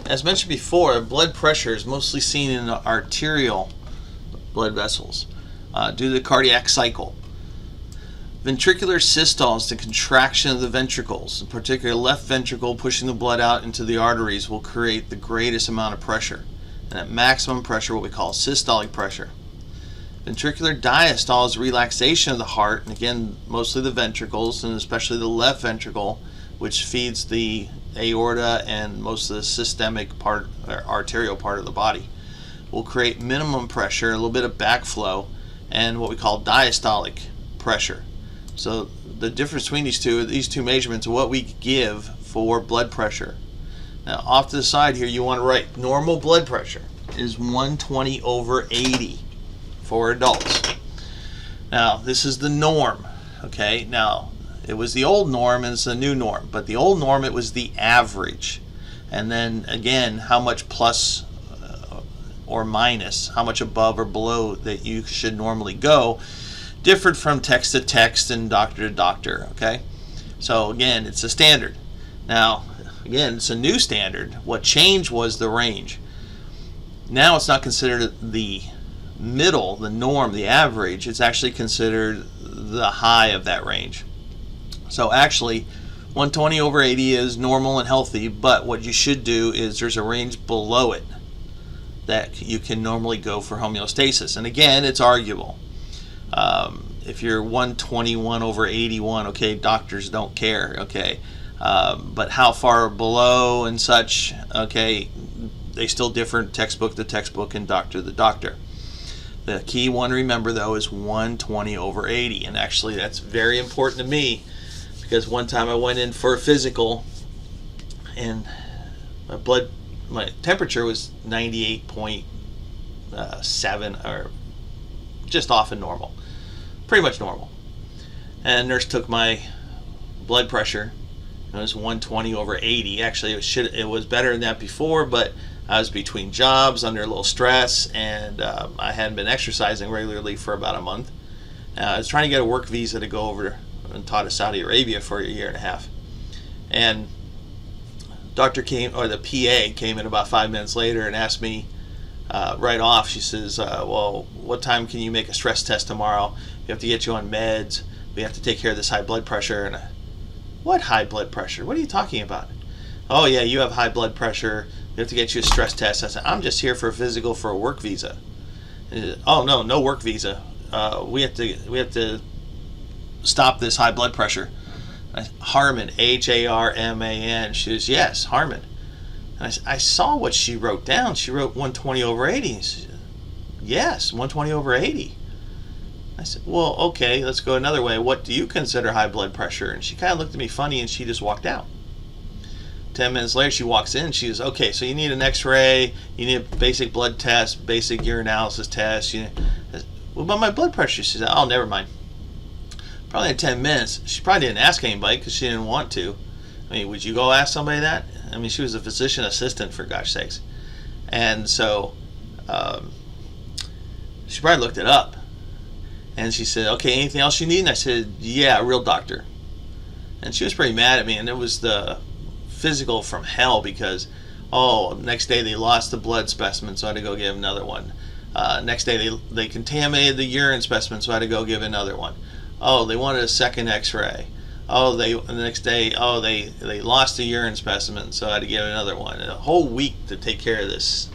As mentioned before, blood pressure is mostly seen in the arterial blood vessels due to the cardiac cycle. Ventricular systole is the contraction of the ventricles. In particular, left ventricle pushing the blood out into the arteries will create the greatest amount of pressure. And at maximum pressure, what we call systolic pressure. Ventricular diastole is relaxation of the heart, and again, mostly the ventricles, and especially the left ventricle, which feeds the aorta and most of the systemic part, or arterial part of the body. Will create minimum pressure, a little bit of backflow, and what we call diastolic pressure. So the difference between these two measurements are what we give for blood pressure. Now off to the side here, you want to write normal blood pressure is 120/80 for adults. Now this is the norm, okay? Now it was the old norm and it's the new norm, but the old norm, it was the average. And then again, how much plus or minus, how much above or below that you should normally go, differed from text to text and doctor to doctor, okay? So again, it's a standard. Now, again, it's a new standard. What changed was the range. Now it's not considered the middle, the norm, the average. It's actually considered the high of that range. So actually, 120/80 is normal and healthy, but what you should do is there's a range below it that you can normally go for homeostasis. And again, it's arguable. If you're 121/81, okay, doctors don't care, okay. But how far below and such, okay, they still differ textbook to textbook and doctor to doctor. The key one to remember though is 120/80, and actually that's very important to me because one time I went in for a physical and my temperature was 98.7 or just off of normal, pretty much normal. And nurse took my blood pressure. It was 120/80. Actually, it was better than that before, but I was between jobs, under a little stress, and I hadn't been exercising regularly for about a month. I was trying to get a work visa to go over and taught in Saudi Arabia for a year and a half. And the PA came in about 5 minutes later and asked me right off. She says, well, what time can you make a stress test tomorrow? We have to get you on meds. We have to take care of this high blood pressure. And what high blood pressure? What are you talking about? Oh yeah, you have high blood pressure. We have to get you a stress test. I said, I'm just here for a physical for a work visa. And she said, oh no work visa. We have to stop this high blood pressure. Harman, Harman. She says, yes, Harman. And I saw what she wrote down. She wrote 120/80. She said, yes, 120/80. I said, well, okay, let's go another way. What do you consider high blood pressure? And she kind of looked at me funny and she just walked out. 10 minutes later, she walks in. She says, okay, so you need an x-ray, you need a basic blood test, basic urinalysis test. What about my blood pressure? She said, oh, never mind. Probably in 10 minutes. She probably didn't ask anybody because she didn't want to. I mean, would you go ask somebody that? I mean, she was a physician assistant, for gosh sakes. And so she probably looked it up. And she said, okay, anything else you need? And I said, yeah, a real doctor. And she was pretty mad at me. And it was the physical from hell because, next day they lost the blood specimen, so I had to go give another one. Next day they contaminated the urine specimen, so I had to go give another one. Oh, they wanted a second x-ray. The next day, they lost the urine specimen, so I had to give another one. And a whole week to take care of this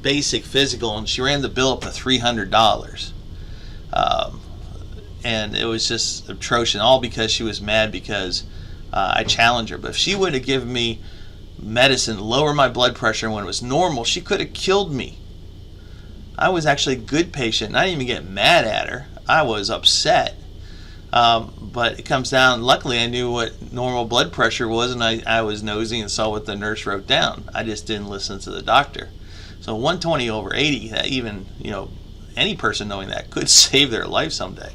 basic physical, and she ran the bill up to $300. And it was just atrocious, all because she was mad because I challenged her. But if she would have given me medicine, lower my blood pressure when it was normal, she could have killed me. I was actually a good patient, and I didn't even get mad at her. I was upset. But it comes down, luckily I knew what normal blood pressure was, and I was nosy and saw what the nurse wrote down. I just didn't listen to the doctor. So 120/80, even, any person knowing that could save their life someday.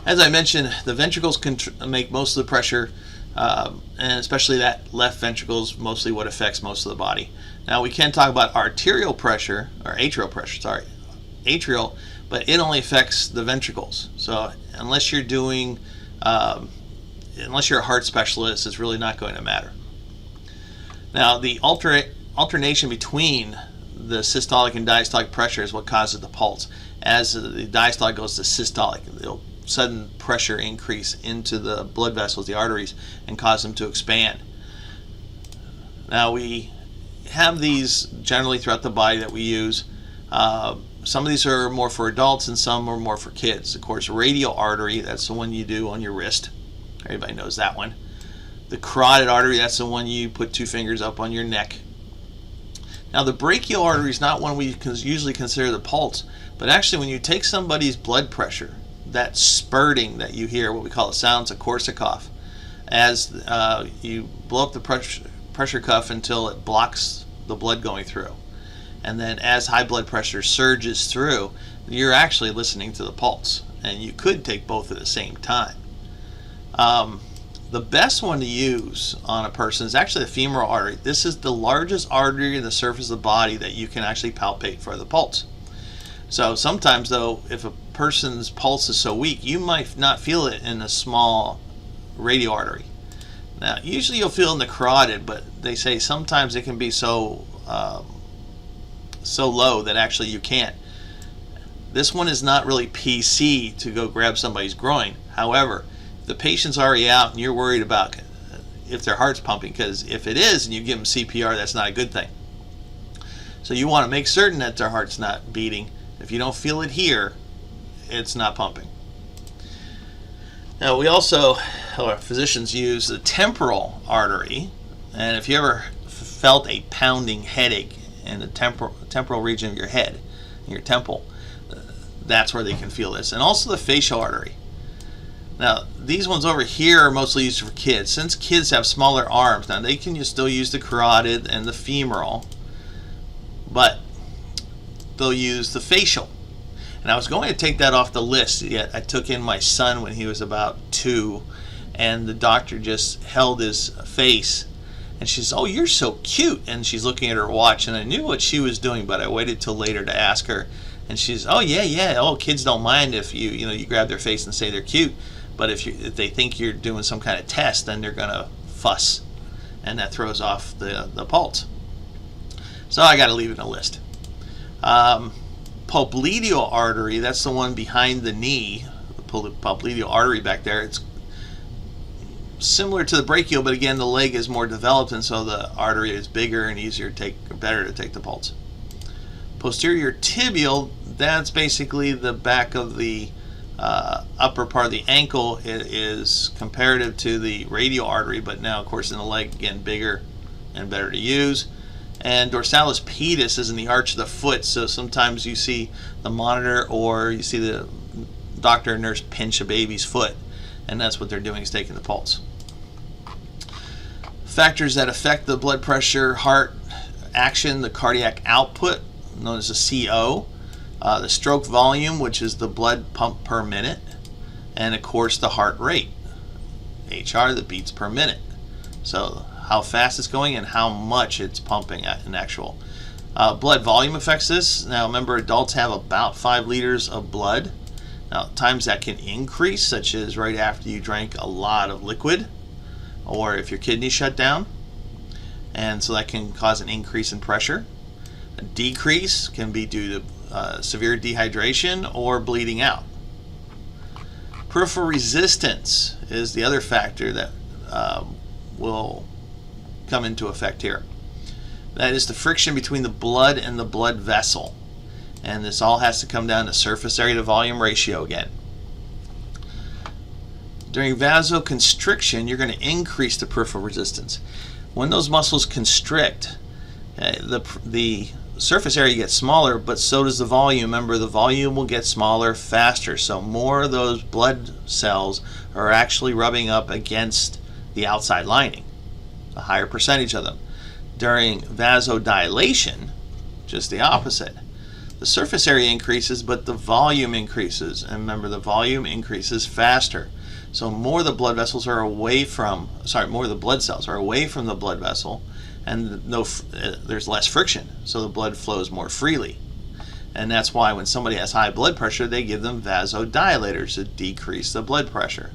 As I mentioned, the ventricles can make most of the pressure, and especially that left ventricle is mostly what affects most of the body. Now we can talk about arterial pressure, or atrial pressure, atrial, but it only affects the ventricles. So unless you're a heart specialist, it's really not going to matter. Now, the alternation between the systolic and diastolic pressure is what causes the pulse. As the diastolic goes to systolic, it'll sudden pressure increase into the blood vessels, the arteries, and cause them to expand. Now, we have these generally throughout the body that we use. Some of these are more for adults and some are more for kids. Of course, radial artery, that's the one you do on your wrist. Everybody knows that one. The carotid artery, that's the one you put 2 fingers up on your neck. Now, the brachial artery is not one we usually consider the pulse, but actually when you take somebody's blood pressure, that spurting that you hear, what we call the sounds of Korsakoff, as you blow up the pressure cuff until it blocks the blood going through. And then as high blood pressure surges through, you're actually listening to the pulse. And you could take both at the same time. The best one to use on a person is actually the femoral artery. This is the largest artery in the surface of the body that you can actually palpate for the pulse. So sometimes, though, if a person's pulse is so weak, you might not feel it in a small radial artery. Now, usually you'll feel it in the carotid, but they say sometimes it can be so low that actually you can't. This one is not really PC to go grab somebody's groin. However, if the patient's already out and you're worried about if their heart's pumping, because if it is and you give them CPR, that's not a good thing. So you want to make certain that their heart's not beating. If you don't feel it here, it's not pumping. Now, we also, physicians use the temporal artery, and if you ever felt a pounding headache in the temporal region of your head, in your temple, that's where they can feel this. And also the facial artery. Now, these ones over here are mostly used for kids. Since kids have smaller arms, now they can still use the carotid and the femoral, but they'll use the facial. And I was going to take that off the list, yet I took in my son when he was about 2, and the doctor just held his face, and she says, "Oh, you're so cute," and she's looking at her watch, and I knew what she was doing, but I waited till later to ask her, and she's, "Oh, yeah, oh, kids don't mind if you grab their face and say they're cute, but if they think you're doing some kind of test, then they're gonna fuss, and that throws off the pulse." So I got to leave it in a list. Popliteal artery, that's the one behind the knee, the popliteal artery back there. It's similar to the brachial, but again, the leg is more developed, and so the artery is bigger and better to take the pulse. Posterior tibial, that's basically the back of the upper part of the ankle. It is comparative to the radial artery, but now, of course, in the leg, again, bigger and better to use. And dorsalis pedis is in the arch of the foot, so sometimes you see the monitor or you see the doctor or nurse pinch a baby's foot, and that's what they're doing, is taking the pulse. Factors that affect the blood pressure, heart action, the cardiac output, known as the CO, the stroke volume, which is the blood pump per minute, and of course the heart rate, HR, the beats per minute. So how fast it's going and how much it's pumping in actual. Blood volume affects this. Now remember, adults have about 5 liters of blood. Now times that can increase, such as right after you drank a lot of liquid, or if your kidneys shut down, and so that can cause an increase in pressure. A decrease can be due to severe dehydration or bleeding out. Peripheral resistance is the other factor that will come into effect here. That is the friction between the blood and the blood vessel, and this all has to come down to surface area to volume ratio again. During vasoconstriction, you're going to increase the peripheral resistance. When those muscles constrict, the surface area gets smaller, but so does the volume. Remember, the volume will get smaller faster, so more of those blood cells are actually rubbing up against the outside lining, a higher percentage of them. During vasodilation, just the opposite. The surface area increases, but the volume increases. And remember, the volume increases faster. So more of the blood vessels are more of the blood cells are away from the blood vessel, and there's less friction, so the blood flows more freely. And that's why when somebody has high blood pressure, they give them vasodilators to decrease the blood pressure.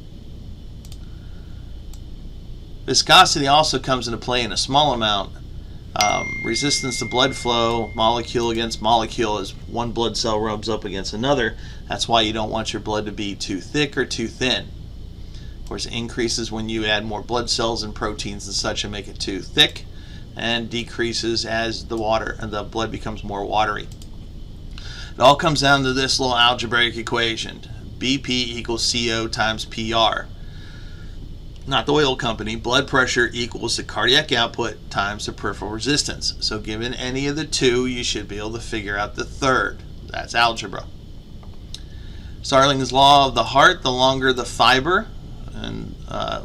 Viscosity also comes into play in a small amount Resistance to blood flow, molecule against molecule, as one blood cell rubs up against another. That's why you don't want your blood to be too thick or too thin. Of course, it increases when you add more blood cells and proteins and such and make it too thick, and decreases as the blood becomes more watery. It all comes down to this little algebraic equation: BP equals CO times PR. Not the oil company. Blood pressure equals the cardiac output times the peripheral resistance. So given any of the two, you should be able to figure out the third. That's algebra. Starling's law of the heart: the longer the fiber, and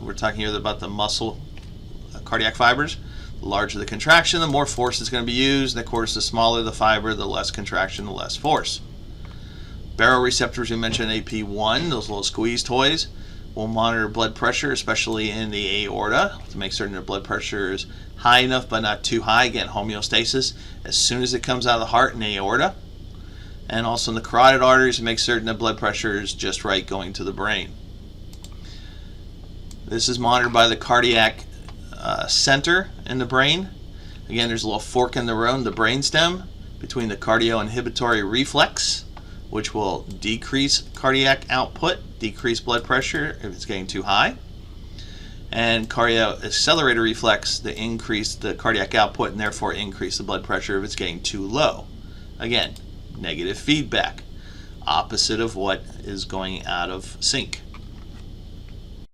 we're talking here about the muscle cardiac fibers, the larger the contraction, the more force is going to be used. And of course, the smaller the fiber, the less contraction, the less force. Baroreceptors, we mentioned AP1, those little squeeze toys, will monitor blood pressure, especially in the aorta, to make certain that blood pressure is high enough but not too high. Again, homeostasis as soon as it comes out of the heart in the aorta. And also in the carotid arteries to make certain that blood pressure is just right going to the brain. This is monitored by the cardiac center in the brain. Again, there's a little fork in the road, the brainstem, between the cardioinhibitory reflex, which will decrease cardiac output, decrease blood pressure if it's getting too high, and cardioaccelerator reflex to increase the cardiac output and therefore increase the blood pressure if it's getting too low. Again, negative feedback, opposite of what is going out of sync.